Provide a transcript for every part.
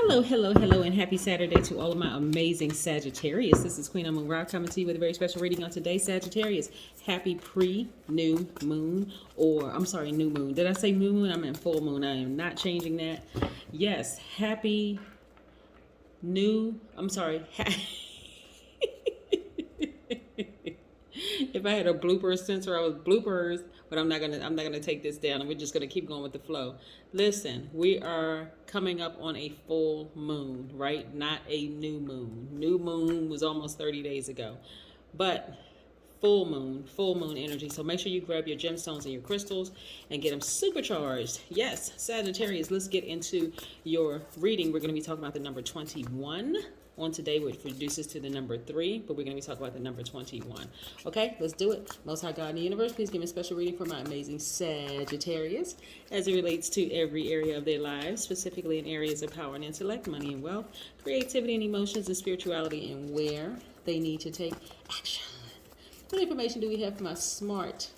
Hello, hello, hello, and happy Saturday to all of my amazing Sagittarius. This is Queen Amun Ra coming to you with a very special reading on today, Sagittarius. Happy pre-new moon, or I'm sorry, new moon. Did I say new moon? I meant full moon. I am not changing that. Yes, happy new, I'm sorry. If I had a blooper sensor, I was bloopers, but I'm not gonna take this down, and we're just gonna keep going with the flow. Listen, we are coming up on a full moon, right? Not a new moon. New moon was almost 30 days ago, but full moon energy. So make sure you grab your gemstones and your crystals and get them supercharged. Yes, Sagittarius, let's get into your reading. We're going to be talking about the number 21 on today, which reduces to the number 3, but we're going to be talking about the number 21. Okay, let's do it. Most High God in the universe, please give me a special reading for my amazing Sagittarius as it relates to every area of their lives, specifically in areas of power and intellect, money and wealth, creativity and emotions and spirituality, and where they need to take action. What information do we have from our smart,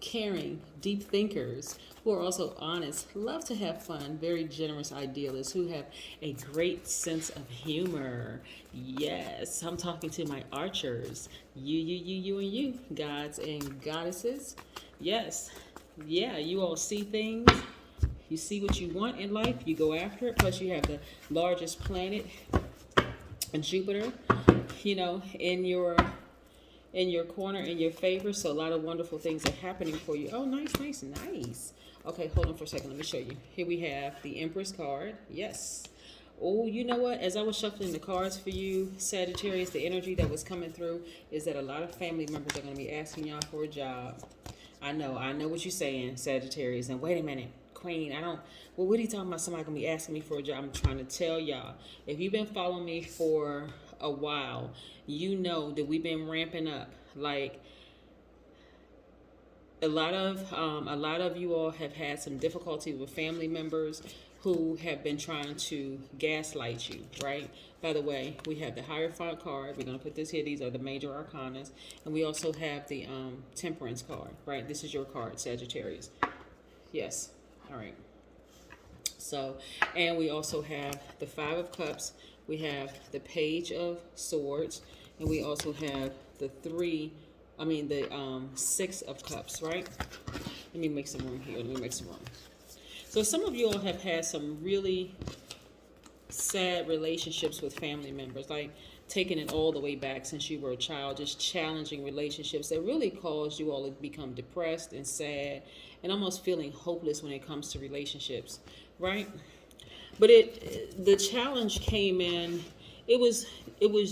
caring, deep thinkers who are also honest, love to have fun, very generous idealists who have a great sense of humor? Yes, I'm talking to my archers. You, and you, gods and goddesses. Yes, yeah, you all see things. You see what you want in life, you go after it. Plus, you have the largest planet, Jupiter, in your corner, in your favor. So a lot of wonderful things are happening for you. Oh, nice. Okay, hold on for a second. Let me show you. Here we have the Empress card. Yes. Oh, you know what? As I was shuffling the cards for you, Sagittarius, the energy that was coming through is that a lot of family members are going to be asking y'all for a job. I know what you're saying, Sagittarius. And wait a minute, Queen, well, what are you talking about? Somebody going to be asking me for a job? I'm trying to tell y'all. If you've been following me for a while, you know that we've been ramping up. Like a lot of you all have had some difficulty with family members who have been trying to gaslight you, right? By the way, we have the Hierophant card. We're going to put this here. These are the major arcanas. And we also have the Temperance card, right? This is your card, Sagittarius. Yes. All right. So, and we also have the Five of Cups. We have the Page of Swords. And we also have the Six of Cups, right? Let me make some room here. So some of you all have had some really sad relationships with family members, like taking it all the way back since you were a child, just challenging relationships that really caused you all to become depressed and sad and almost feeling hopeless when it comes to relationships, right? But the challenge came in. It was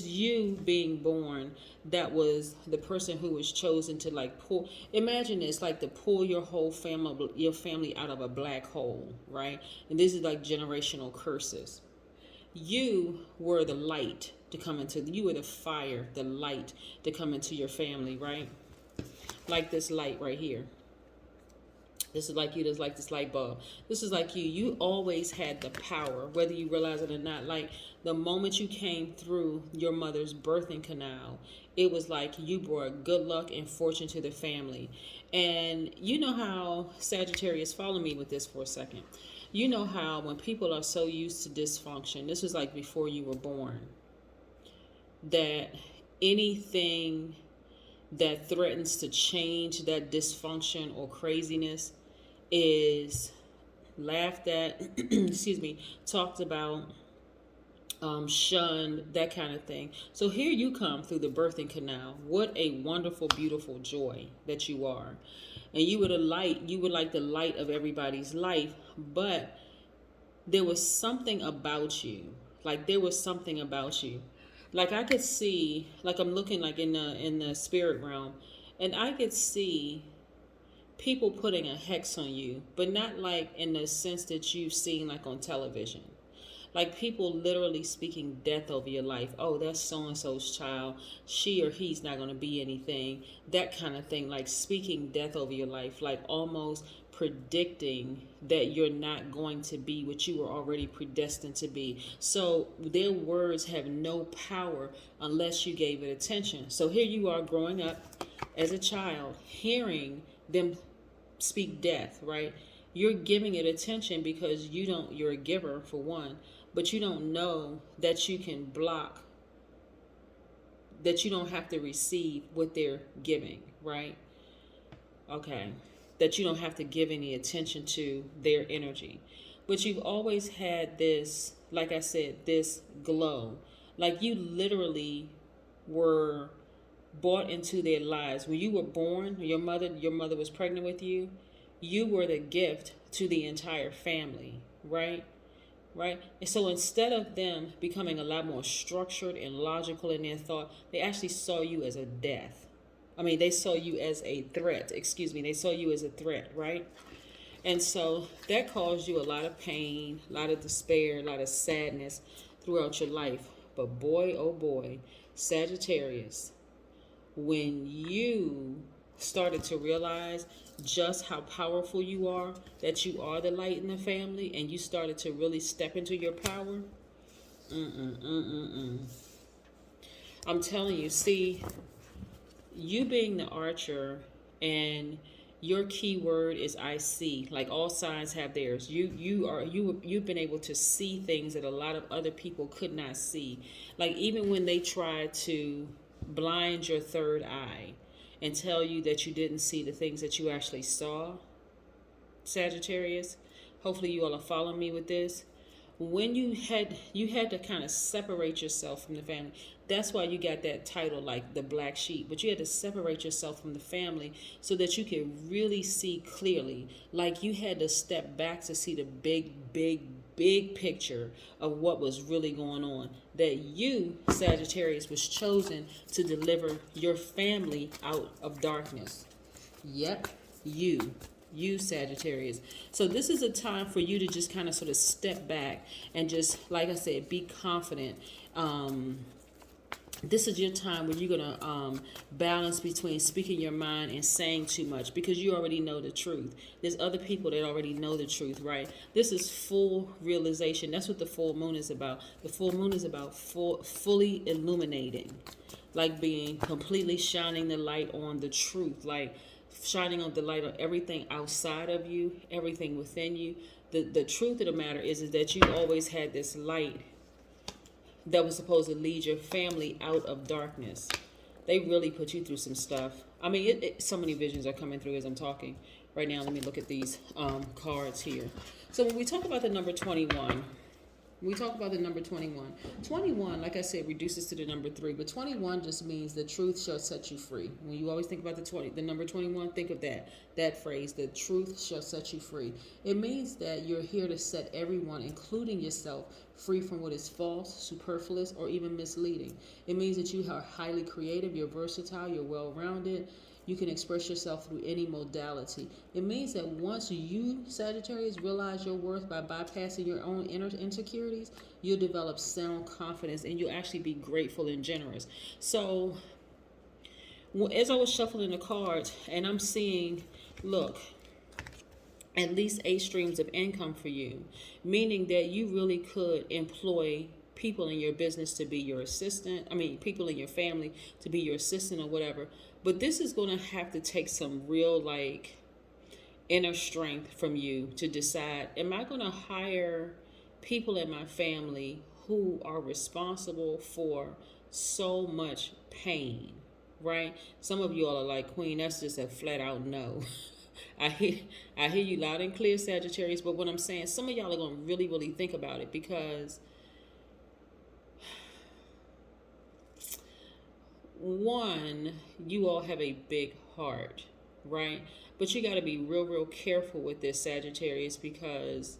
you being born that was the person who was chosen to pull. Imagine this, to pull your family out of a black hole, right? And this is like generational curses. You were the light to come into. You were the fire, the light to come into your family, right? Like this light right here. This is like you. This is like this light bulb. This is like you. You always had the power, whether you realize it or not. Like the moment you came through your mother's birthing canal, it was like you brought good luck and fortune to the family. And you know how, Sagittarius, follow me with this for a second. You know how when people are so used to dysfunction, this was like before you were born, that anything that threatens to change that dysfunction or craziness is laughed at, talked about, shunned, that kind of thing. So here you come through the birthing canal. What a wonderful, beautiful joy that you are. And you were the light, like the light of everybody's life, but there was something about you. Like I could see, I'm looking in the spirit realm, and I could see people putting a hex on you, but not in the sense that you've seen on television. Like people literally speaking death over your life. Oh, that's so-and-so's child. She or he's not going to be anything. That kind of thing. Like speaking death over your life. Like almost predicting that you're not going to be what you were already predestined to be. So their words have no power unless you gave it attention. So here you are growing up as a child, hearing them speak death, right? You're giving it attention because you're a giver for one, but you don't know that you can block, that you don't have to receive what they're giving, right? Okay. That you don't have to give any attention to their energy. But you've always had this, like I said, this glow. Like you literally were brought into their lives. When you were born, your mother was pregnant with you, you were the gift to the entire family, right? Right? And so instead of them becoming a lot more structured and logical in their thought, they actually saw you as a death. I mean, they saw you as a threat. Excuse me. They saw you as a threat, right? And so that caused you a lot of pain, a lot of despair, a lot of sadness throughout your life. But boy, oh boy, Sagittarius, when you started to realize just how powerful you are, that you are the light in the family, and you started to really step into your power, I'm telling you, see, you being the archer and your key word is I see. Like all signs have theirs. You've been able to see things that a lot of other people could not see. Like even when they tried to blind your third eye and tell you that you didn't see the things that you actually saw, Sagittarius, hopefully you all are following me with this. When you had to kind of separate yourself from the family. That's why you got that title, like the black sheep. But you had to separate yourself from the family so that you could really see clearly. Like you had to step back to see the big picture of what was really going on. That you, Sagittarius, was chosen to deliver your family out of darkness. Yep, you Sagittarius. So this is a time for you to just kind of sort of step back and just, like I said, be confident. This is your time where you're going to balance between speaking your mind and saying too much, because you already know the truth. There's other people that already know the truth, right? This is full realization. That's what the full moon is about. The full moon is about fully illuminating, like being completely shining the light on the truth, like shining on the light on everything outside of you, everything within you. The truth of the matter is that you always had this light that was supposed to lead your family out of darkness. They really put you through some stuff. I mean, so many visions are coming through as I'm talking. Right now, let me look at these cards here. So when we talk about the number 21, 21, like I said, reduces to the number 3, but 21 just means the truth shall set you free. When you always think about the number 21, think of that phrase, the truth shall set you free. It means that you're here to set everyone, including yourself, free from what is false, superfluous, or even misleading. It means that you are highly creative, you're versatile, you're well-rounded. You can express yourself through any modality. It means that once you, Sagittarius, realize your worth by bypassing your own inner insecurities, you'll develop sound confidence and you'll actually be grateful and generous. So, as I was shuffling the cards and I'm seeing, look, at least 8 streams of income for you, meaning that you really could employ people in your business to be your assistant. I mean, people in your family to be your assistant or whatever. But this is going to have to take some real, like, inner strength from you to decide, am I going to hire people in my family who are responsible for so much pain, right? Some of you all are like, Queen, that's just a flat out no. I hear you loud and clear, Sagittarius, but what I'm saying, some of y'all are going to really, really think about it, because one, you all have a big heart, right? But you got to be real, real careful with this, Sagittarius, because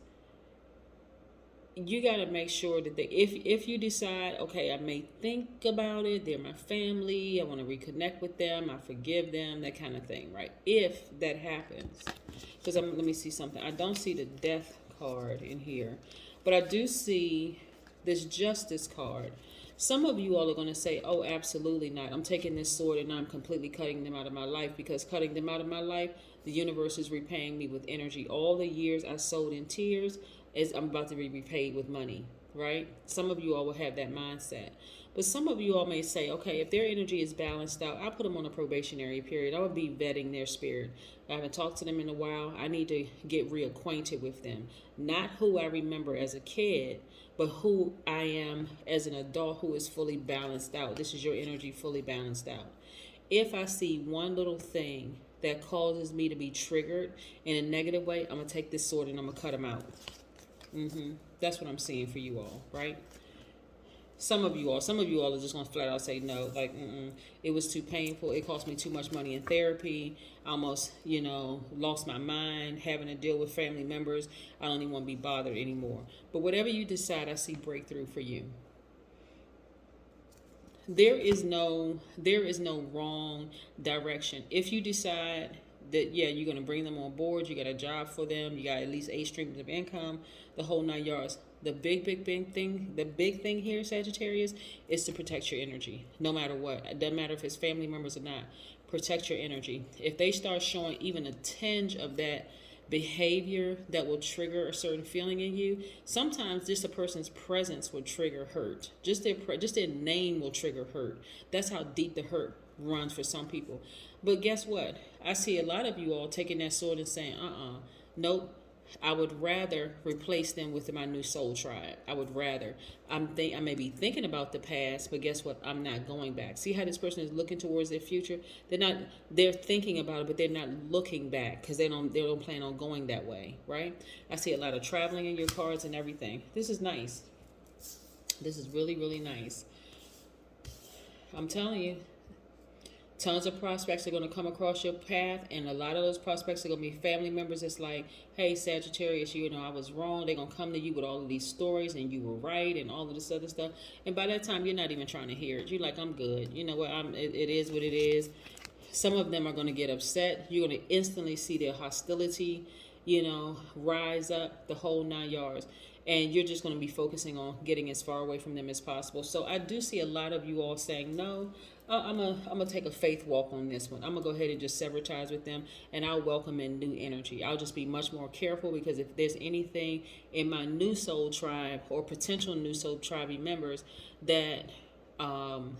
you got to make sure that if you decide, okay, I may think about it, they're my family, I want to reconnect with them, I forgive them, that kind of thing, right? If that happens, because let me see something. I don't see the death card in here, but I do see this justice card. Some of you all are going to say, oh, absolutely not. I'm taking this sword and I'm completely cutting them out of my life, because cutting them out of my life, the universe is repaying me with energy. All the years I sowed in tears, I'm about to be repaid with money. right? Some of you all will have that mindset. But some of you all may say, okay, if their energy is balanced out, I'll put them on a probationary period. I will be vetting their spirit. I haven't talked to them in a while. I need to get reacquainted with them. Not who I remember as a kid, but who I am as an adult who is fully balanced out. This is your energy fully balanced out. If I see one little thing that causes me to be triggered in a negative way, I'm going to take this sword and I'm going to cut them out. That's what I'm seeing for you all, right? Some of you all are just going to flat out say no, like, it was too painful. It cost me too much money in therapy. I almost, lost my mind having to deal with family members. I don't even want to be bothered anymore. But whatever you decide, I see breakthrough for you. There is no wrong direction. If you decide that, you're going to bring them on board, you got a job for them, you got at least 8 streams of income, the whole 9 yards. The big thing here, Sagittarius, is to protect your energy, no matter what. It doesn't matter if it's family members or not. Protect your energy. If they start showing even a tinge of that behavior that will trigger a certain feeling in you, sometimes just a person's presence will trigger hurt. Just their name will trigger hurt. That's how deep the hurt runs for some people. But guess what? I see a lot of you all taking that sword and saying, nope. I would rather replace them with my new soul tribe. I would rather. I may be thinking about the past, but guess what? I'm not going back. See how this person is looking towards their future? They're thinking about it, but they're not looking back because they don't plan on going that way, right? I see a lot of traveling in your cards and everything. This is nice. This is really, really nice. I'm telling you. Tons of prospects are going to come across your path, and a lot of those prospects are going to be family members. It's like, hey, Sagittarius, I was wrong. They're going to come to you with all of these stories, and you were right, and all of this other stuff. And by that time, you're not even trying to hear it. You're like, I'm good. You know what? It is what it is. Some of them are going to get upset. You're going to instantly see their hostility, rise up, the whole 9 yards. And you're just going to be focusing on getting as far away from them as possible. So I do see a lot of you all saying, no, I'm gonna take a faith walk on this one. I'm going to go ahead and just sever ties with them, and I'll welcome in new energy. I'll just be much more careful, because if there's anything in my new soul tribe or potential new soul tribe members that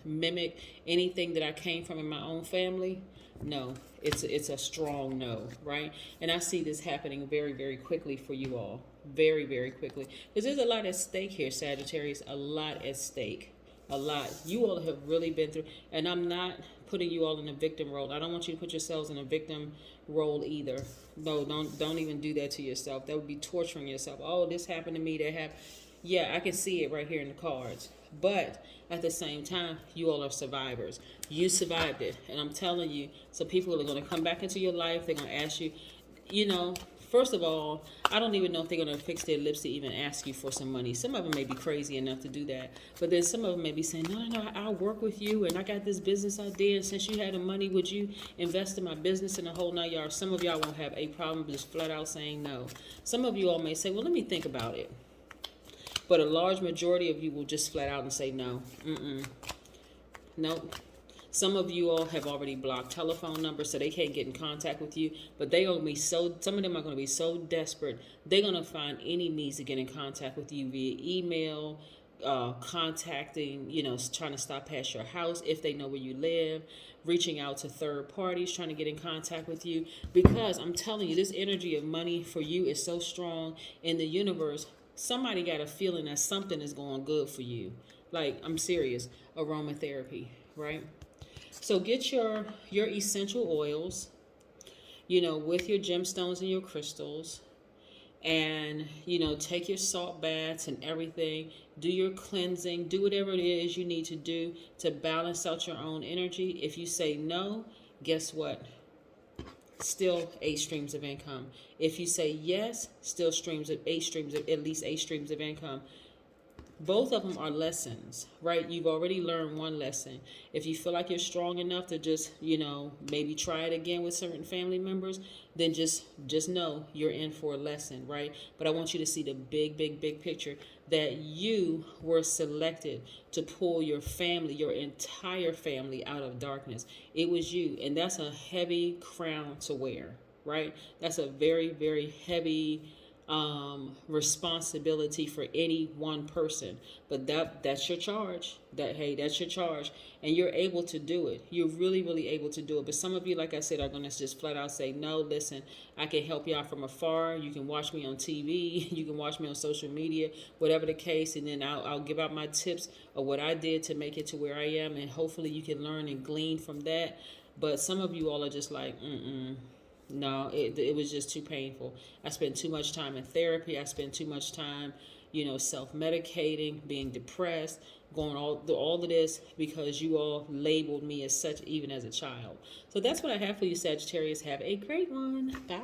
mimic anything that I came from in my own family, no, it's a strong no, right? And I see this happening very, very quickly for you all. Very, very quickly. Because there's a lot at stake here, Sagittarius. A lot at stake. A lot. You all have really been through, and I'm not putting you all in a victim role. I don't want you to put yourselves in a victim role either. No, don't even do that to yourself. That would be torturing yourself. Oh, this happened to me, that happened. Yeah, I can see it right here in the cards. But at the same time, you all are survivors. You survived it. And I'm telling you, so people are going to come back into your life. They're going to ask you, first of all, I don't even know if they're going to fix their lips to even ask you for some money. Some of them may be crazy enough to do that. But then some of them may be saying, no, I'll work with you, and I got this business idea, and since you had the money, would you invest in my business in the whole 9 yards? Some of y'all won't have a problem just flat out saying no. Some of you all may say, well, let me think about it. But a large majority of you will just flat out and say no. Nope. Some of you all have already blocked telephone numbers, so they can't get in contact with you. But some of them are going to be so desperate, they're going to find any means to get in contact with you via email, contacting, trying to stop past your house if they know where you live, reaching out to third parties, trying to get in contact with you. Because I'm telling you, this energy of money for you is so strong in the universe. Somebody got a feeling that something is going good for you. Like, I'm serious, aromatherapy, right? So get your essential oils, with your gemstones and your crystals, and, take your salt baths and everything. Do your cleansing. Do whatever it is you need to do to balance out your own energy. If you say no, guess what? Still 8 streams of income. If you say yes, still at least 8 streams of income. Both of them are lessons, right? You've already learned one lesson. If you feel like you're strong enough to just, maybe try it again with certain family members, then just know you're in for a lesson, right? But I want you to see the big, big, big picture, that you were selected to pull your family, your entire family, out of darkness. It was you, and that's a heavy crown to wear, right? That's a very, very heavy responsibility for any one person, but that's your charge. That's your charge, and you're able to do it. You're really able to do it. But some of you, like I said, are going to just flat out say no. Listen, I can help you out from afar. You can watch me on TV. You can watch me on social media, whatever the case, and then I'll give out my tips of what I did to make it to where I am, and hopefully you can learn and glean from that. But some of you all are just like, no, it was just too painful. I spent too much time in therapy. I spent too much time, self-medicating, being depressed, going all of this because you all labeled me as such even as a child. So that's what I have for you, Sagittarius. Have a great one. Bye.